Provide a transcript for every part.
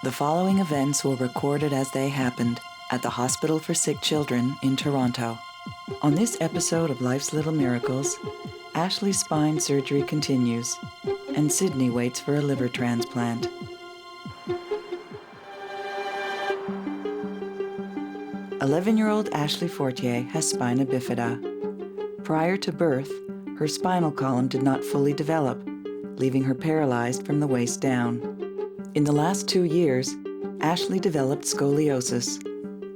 The following events were recorded as they happened at the Hospital for Sick Children in Toronto. On this episode of Life's Little Miracles, Ashley's spine surgery continues, and Sydney waits for a liver transplant. "11-year-old Ashley Fortier has spina bifida. Prior to birth, her spinal column did not fully develop, leaving her paralyzed from the waist down. In the last 2 years, Ashley developed scoliosis,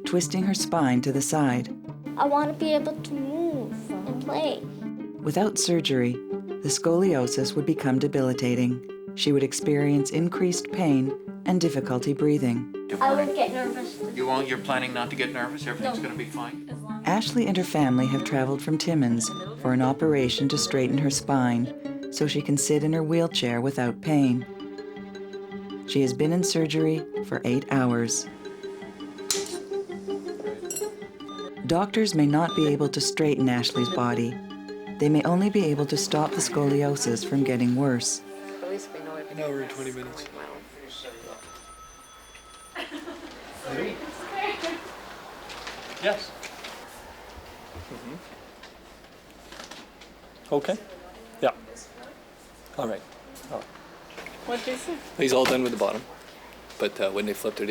twisting her spine to the side. I want to be able to move and play. Without surgery, the scoliosis would become debilitating. She would experience increased pain and difficulty breathing. I would get nervous. You won't? You're planning not to get nervous? Everything's going to be fine? Ashley and her family have traveled from Timmins for an operation to straighten her spine so she can sit in her wheelchair without pain. She has been in surgery for 8 hours. Doctors may not be able to straighten Ashley's body. They may only be able to stop the scoliosis from getting worse. An hour and 20 minutes. Yes. Okay. Yeah. All right. What did they say? He's all done with the bottom, but when they flipped it,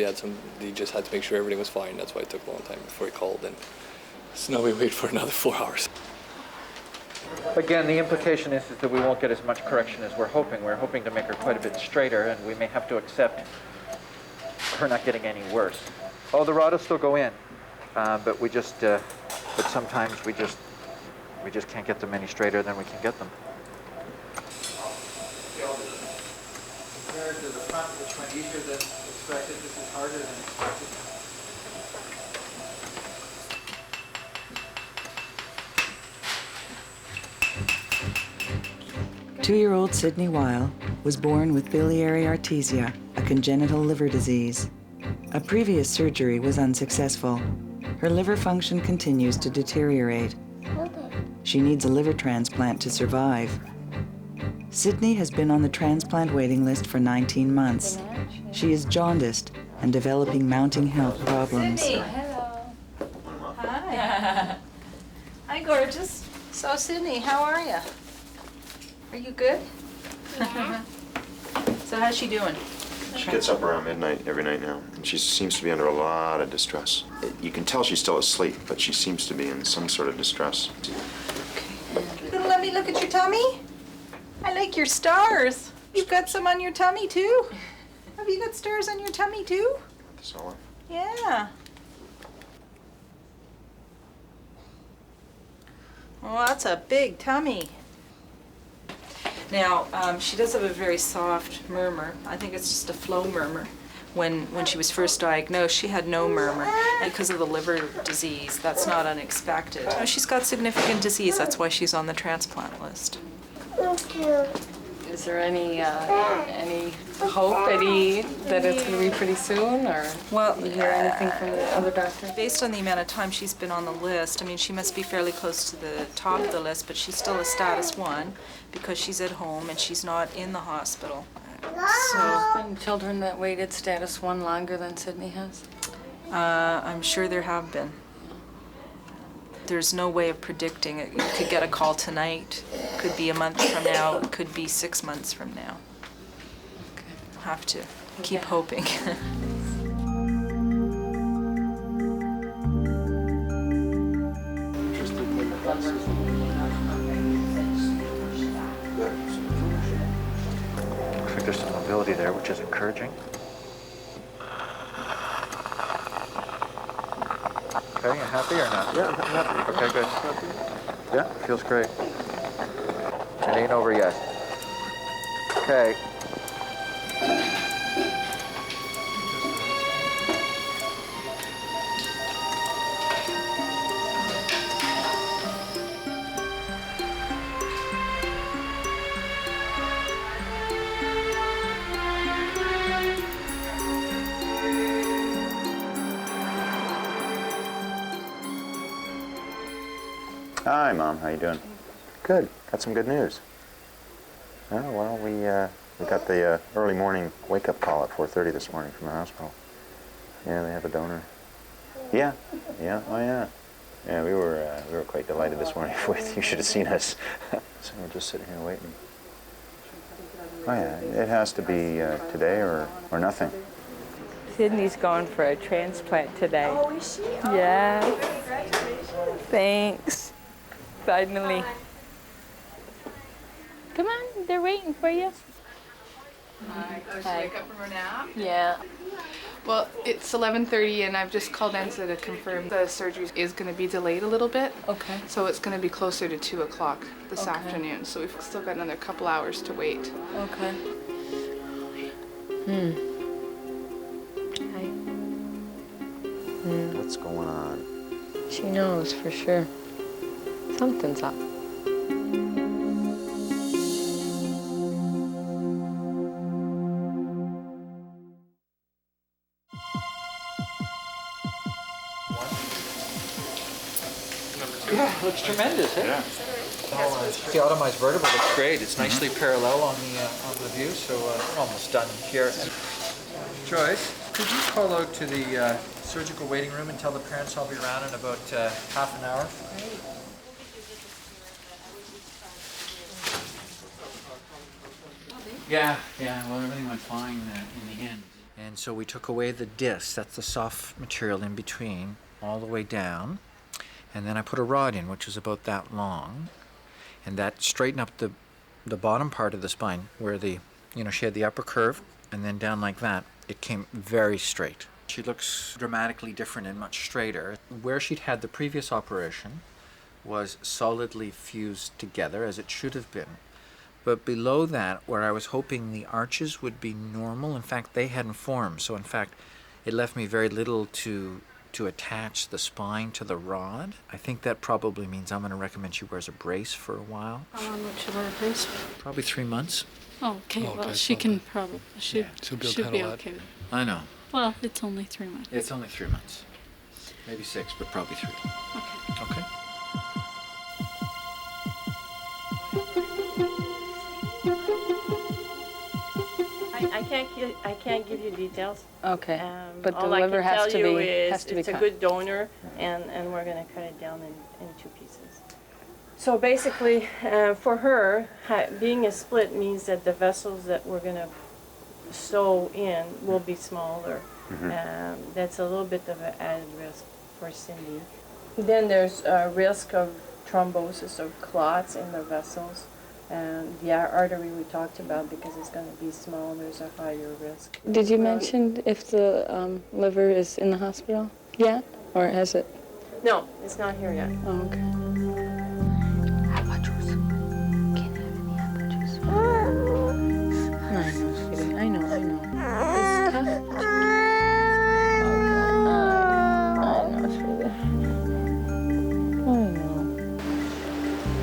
he just had to make sure everything was fine. That's why it took a long time before he called, and so now we wait for another 4 hours. Again, the implication is that we won't get as much correction as we're hoping. We're hoping to make her quite a bit straighter, and we may have to accept her not getting any worse. Oh, the rod will still go in, but we just, but sometimes we just can't get them any straighter than we can get them. Compared to the front, which went easier than expected, this is harder than expected. 2-year-old Sydney Weil was born with biliary artesia, a congenital liver disease. A previous surgery was unsuccessful. Her liver function continues to deteriorate. She needs a liver transplant to survive. Sydney has been on the transplant waiting list for 19 months. She is jaundiced and developing mounting health problems. Sydney, hello. Hi. Hi, gorgeous. So, Sydney, how are you? Are you good? Yeah. So, how's she doing? She gets up around midnight every night now, and she seems to be under a lot of distress. You can tell she's still asleep, but she seems to be in some sort of distress. You gonna let me look at your tummy? I like your stars. You've got some on your tummy, too? Have you got stars on your tummy, too? So, Yeah. Well, that's a big tummy. Now, she does have a very soft murmur. I think it's just a flow murmur. When she was first diagnosed, she had no murmur. And because of the liver disease, that's not unexpected. No, she's got significant disease. That's why she's on the transplant list. Is there any hope that it's going to be pretty soon, or Well, you hear anything from the other doctor? Based on the amount of time she's been on the list, I mean, she must be fairly close to the top of the list, but she's still a status 1 because she's at home and she's not in the hospital. So Been children that waited status 1 longer than Sydney has? I'm sure there have been. There's no way of predicting it. You could get a call tonight, could be a month from now, it could be 6 months from now. Okay. Have to keep hoping. Looks like there's some mobility there, which is encouraging. Okay, you happy or not? yeah, I'm happy. Okay, good. Yeah, feels great. Janine, over yes. Okay. Hi, Mom. How you doing? Good. Got some good news. Oh, well, We got the early morning wake-up call at 4:30 this morning from the hospital. Yeah, they have a donor. Yeah, yeah, oh yeah. Yeah, we were quite delighted this morning with. You should have seen us. So we're just sitting here waiting. Oh yeah, it has to be today or nothing. Sydney's going for a transplant today. Oh, is she? Yeah. Congratulations. Thanks. Finally. Come on, they're waiting for you. Hi. Oh, she Hi. wake up from her nap? Yeah. Well, it's 11:30 and I've just called Ensa to confirm the surgery is going to be delayed a little bit. Okay. So it's going to be closer to 2 o'clock this Okay. afternoon. So we've still got another couple hours to wait. Okay. What's going on? She knows for sure. Something's up. Yeah, looks tremendous, eh? Yeah. The automized vertebra looks great. It's nicely parallel on the view, so we're almost done here. Joyce, could you call out to the surgical waiting room and tell the parents I'll be around in about half an hour? Yeah, well, everything went fine in the end. And so we took away the disc, that's the soft material in between, all the way down. And then I put a rod in, which was about that long. And that straightened up the bottom part of the spine, where she had the upper curve, and then down like that, it came very straight. She looks dramatically different and much straighter. Where she'd had the previous operation was solidly fused together, as it should have been. But below that, where I was hoping the arches would be normal, in fact, they hadn't formed. So in fact, it left me very little to attach the spine to the rod. I think that probably means I'm going to recommend she wears a brace for a while. How long would she wear a brace? Probably 3 months. Oh, okay. Oh, Well, okay, she okay. can probably should She'll be able to should be handle that. okay. I know. Well, it's only 3 months. It's only 3 months. Maybe 6, but probably 3. Okay. Okay. I can't give you details. Okay. But the all I liver can has tell to you be is it's a cut. good donor, and we're going to cut it down in 2 pieces. So basically, for her, being a split means that the vessels that we're going to sew in will be smaller. That's a little bit of an added risk for Cindy. Then there's a risk of thrombosis or clots in the vessels. And the artery we talked about, because it's going to be small, there's a higher risk. Did you mention if the liver is in the hospital yet, or has it? No, it's not here yet. Oh, okay. I know, sweetie. I know. It's tough. I know, sweetie. I know.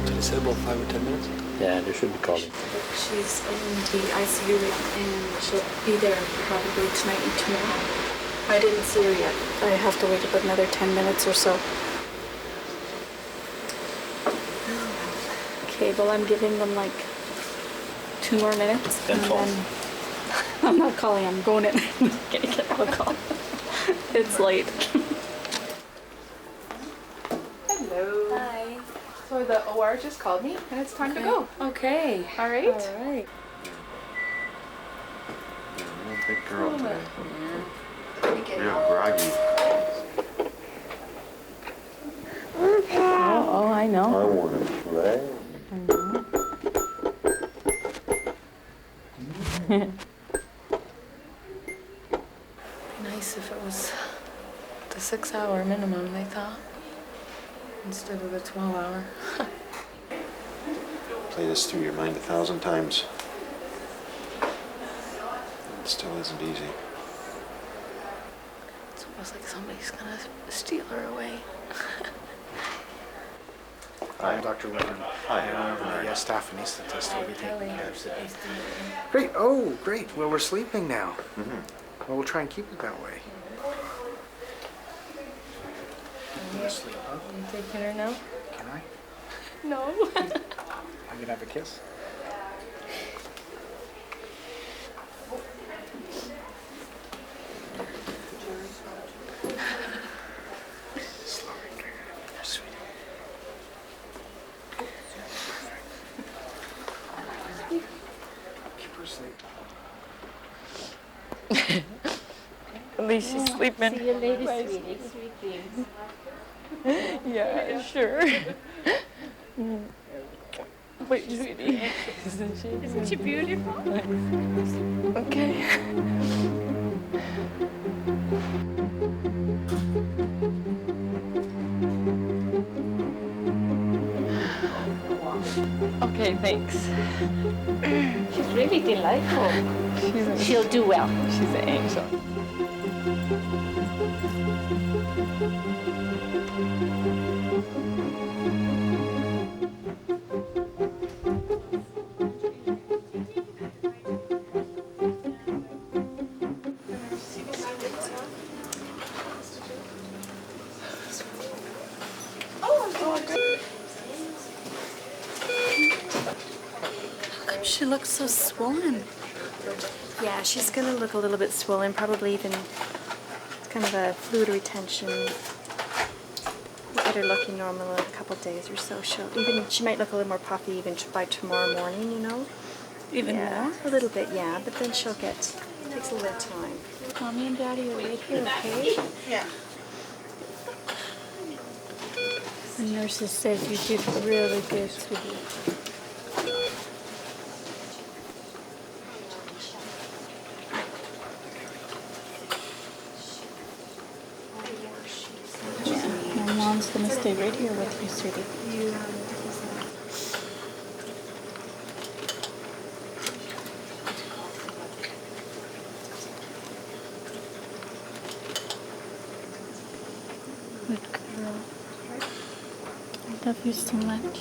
Did I say about 5 or 10 minutes? Yeah, they should be calling. She's in the ICU and she'll be there probably tonight and tomorrow. I didn't see her yet. I have to wait about another 10 minutes or so. Okay, well, I'm giving them like 2 more minutes. Then call. I'm not calling, I'm going in. I'm gonna get a call. It's late. Hello. Hi. So the OR just called me and it's time to go. Okay. All right. All right. Real big girl today. Real groggy. Oh, I know. I want to play. Nice if it was the 6-hour minimum, they thought, instead of the 12-hour. Play this through your mind 1,000 times. It still isn't easy. It's almost like somebody's gonna steal her away. I'm Dr. Whitman. Hi. I'm the staff anesthetist. Everything. Kelly. Great. Oh, great. Well, we're sleeping now. Well, we'll try and keep it that way. You gonna sleep, huh? You taking her now? Can I? No. I can have a kiss. At least she's sleeping. See you later, sweetie. Sweet dreams. Yeah, sure. Wait, sweetie. Isn't she? Isn't she beautiful? Okay. Okay, thanks. She's really delightful. She'll do well. She's an angel. She looks so swollen. Yeah, she's gonna look a little bit swollen, probably even kind of a fluid retention. We'll get her looking normal in a couple days or so. She might look a little more puffy even by tomorrow morning, you know? Even Yeah, more? a little bit, yeah, but then she'll get, it takes a little bit of time. Mommy and Daddy are right here, okay? Yeah. The nurses said you did really good, sweetie. My mom's gonna stay right here with you, sweetie. Good girl. I love you so much.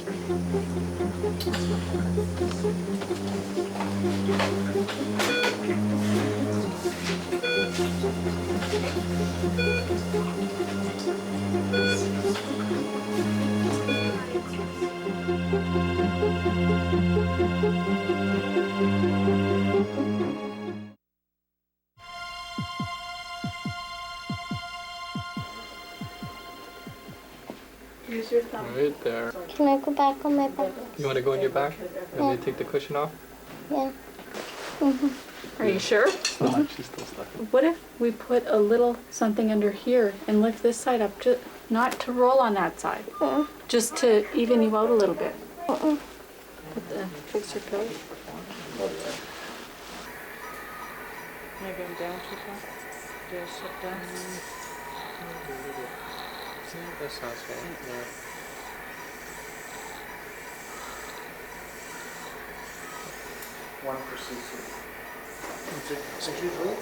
Use your thumb. Right there. Can I go back on my back? You want to go on your back? You want me to take the cushion off? Yeah. Are you sure? She's still stuck. What if we put a little something under here and lift this side up, not to roll on that side, just to even you out a little bit? Put the fix your pillow. Maybe I'm down too far. Do I sit down? That sounds fine. Yeah. One for CC. Is it usually?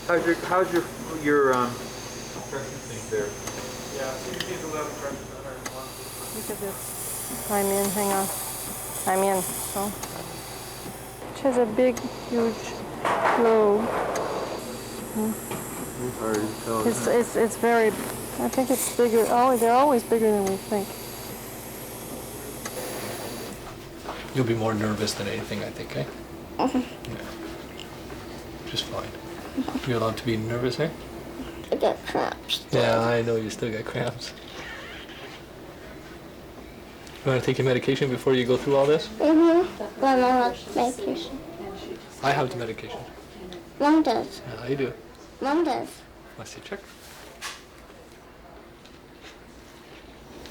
How's your pressure thing there? Yeah, CC 11 pressure 101. Look at this. I'm in, hang on. I'm in, so. She has a big, huge globe. Hard to tell. It's very, I think it's bigger, they're always bigger than we think. You'll be more nervous than anything, I think, eh? Yeah. Just fine. You're allowed to be nervous, eh? I got cramps. Yeah, I know you still got cramps. You want to take your medication before you go through all this? Mm-hmm. Mom, I have medication. I have the medication. Mom does. Yeah, I do. Mom does. Let's see, check.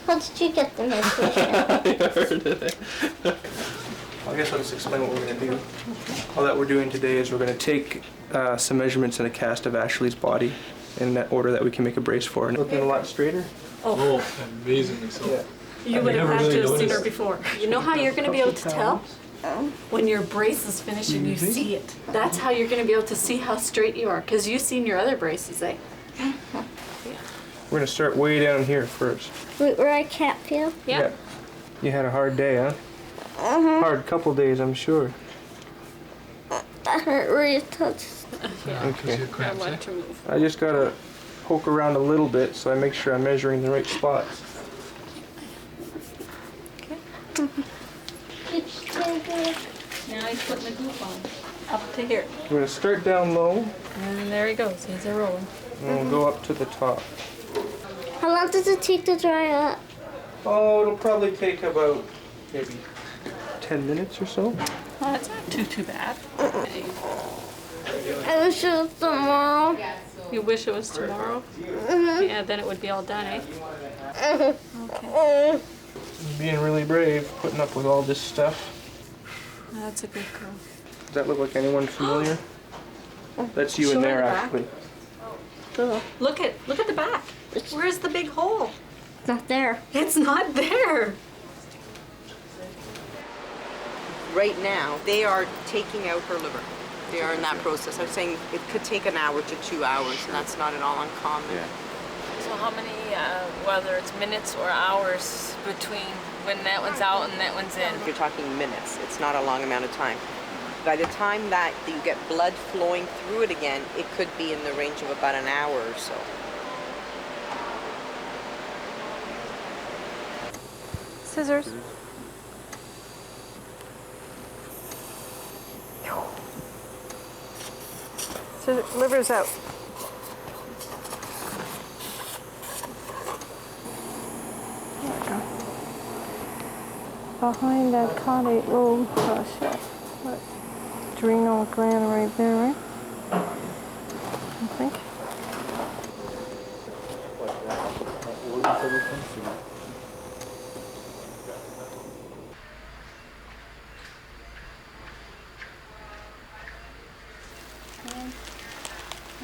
How did you get the medication? I heard it. I guess I'll just explain what we're going to do. All that we're doing today is we're going to take some measurements in a cast of Ashley's body in that order that we can make a brace for. And looking a lot straighter. Oh, amazingly so. Yeah. You would have had to have seen her before. You know how you're going to be able to tell? When your brace is finished and you see it. That's how you're going to be able to see how straight you are, because you've seen your other braces, eh? We're going to start way down here first. Where I can't feel? Yeah. You had a hard day, huh? Hard couple days, I'm sure. That hurt where you touched. Okay. Cramps, eh? I just got to poke around a little bit so I make sure I'm measuring the right spots. Now he's putting the goop on. Up to here. We're going to start down low. And there he goes. He's a rolling. And we'll go up to the top. How long does it take to dry up? Oh, it'll probably take about maybe 10 minutes or so. Oh, that's not too bad. I wish it was tomorrow. You wish it was tomorrow? Yeah, then it would be all done, eh? Okay. Being really brave, putting up with all this stuff. That's a good girl. Does that look like anyone familiar? That's you Show in her there, the back. actually. Look at the back. Where's the big hole? It's not there. It's not there. Right now, they are taking out her liver. They are in that process. I'm saying it could take an hour to 2 hours, and that's not at all uncommon. Yeah. So how many, whether it's minutes or hours between when that one's out and that one's in? You're talking minutes. It's not a long amount of time. By the time that you get blood flowing through it again, it could be in the range of about an hour or so. Scissors. So liver's out. There we go. Behind that caudate lobe, oh shit. What? Adrenal gland right there, right? I think.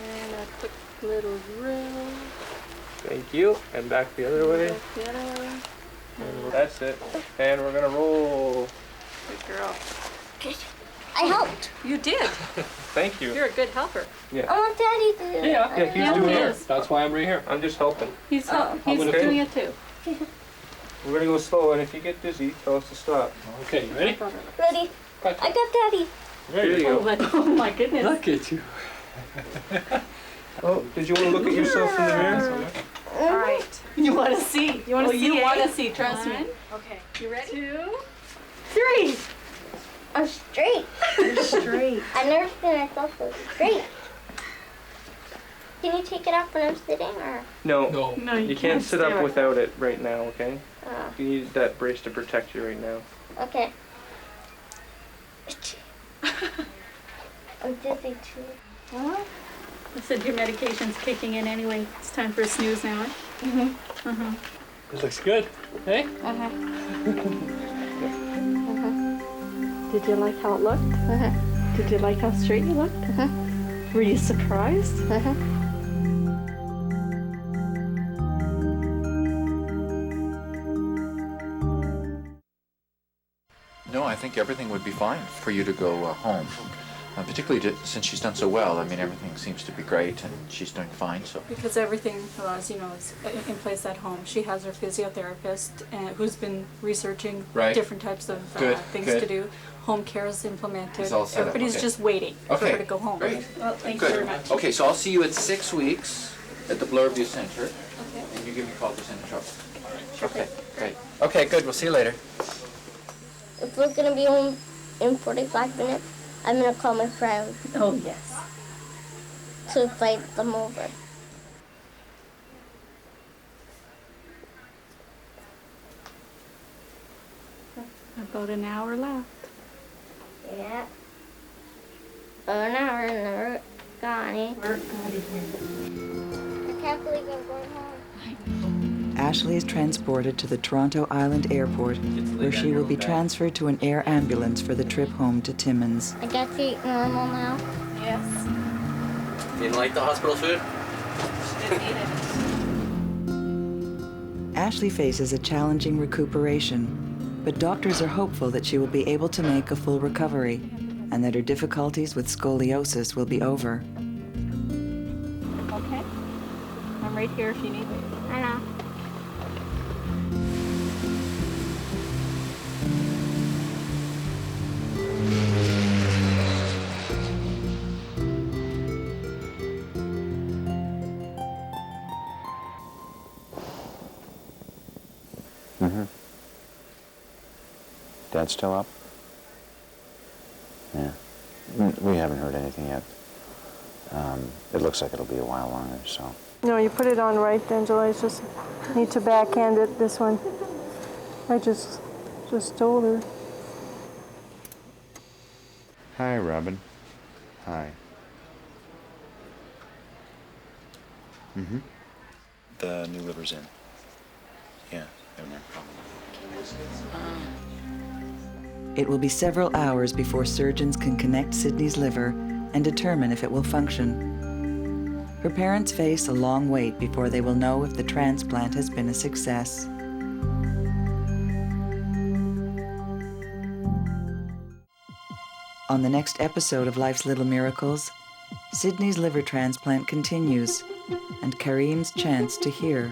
And a quick little drill. Thank you. And back the other way. The other way. And that's it. And we're gonna roll. Good girl. I helped. You did. Thank you. You're a good helper. Yeah. I want Daddy to do it. Yeah, he's doing he it. is. That's why I'm right here. I'm just helping. He's I'm gonna doing do- it too. We're gonna go slow, and if you get dizzy, tell us to stop. Okay, you ready? Ready? I got Daddy. There you go. Oh my goodness. Look at you. Oh, did you want to look at yourself in the mirror? All right. You want to see? You want to see? You want to see? Trust me. Okay. You ready? 2, 3. I'm straight. You're straight. I've never seen myself so straight. Can you take it off when I'm sitting, or? No. No, You can't sit stay up right. without it right now, okay? Oh, You need that brace to protect you right now. okay. I'm dizzy too. Well, I said your medication's kicking in anyway. It's time for a snooze now. Eh? This looks good. Hey? Did you like how it looked? Did you like how straight you looked? Were you surprised? No, I think everything would be fine for you to go home. Particularly since she's done so well. I mean, everything seems to be great and she's doing fine, so. Because everything, as you know, is in place at home. She has her physiotherapist who's been researching Right. different types of Good, things good. to do. Home care is implemented. It's all set up, Everybody's okay. just waiting for her to go home. Great. Well, thank you Good. very much. Okay, so I'll see you at 6 weeks at the Bloorview Center, Okay. and you give me a call if there's any trouble. Okay, great. Okay, good. We'll see you later. If we're gonna be home in 45 minutes, I'm gonna call my friend Oh, yes. to invite them over. About an hour left. Yeah. An hour and never got any. We're out of here. I can't believe I'm going home. Ashley is transported to the Toronto Island Airport, where she will be transferred to an air ambulance for the trip home to Timmins. I got to eat normal now. Yes. Didn't like the hospital food? Ashley faces a challenging recuperation, but doctors are hopeful that she will be able to make a full recovery and that her difficulties with scoliosis will be over. Okay. I'm right here if you need me. I know. Mm-hmm. Dad's still up? Yeah. We haven't heard anything yet. It looks like it'll be a while longer, so. No, you put it on right, Angela. I just need to backhand it, this one. I just told her. Hi, Robin. Hi. Mm-hmm. The new liver's in. Yeah, no problem. It will be several hours before surgeons can connect Sydney's liver and determine if it will function. Her parents face a long wait before they will know if the transplant has been a success. On the next episode of Life's Little Miracles, Sydney's liver transplant continues, and Kareem's chance to hear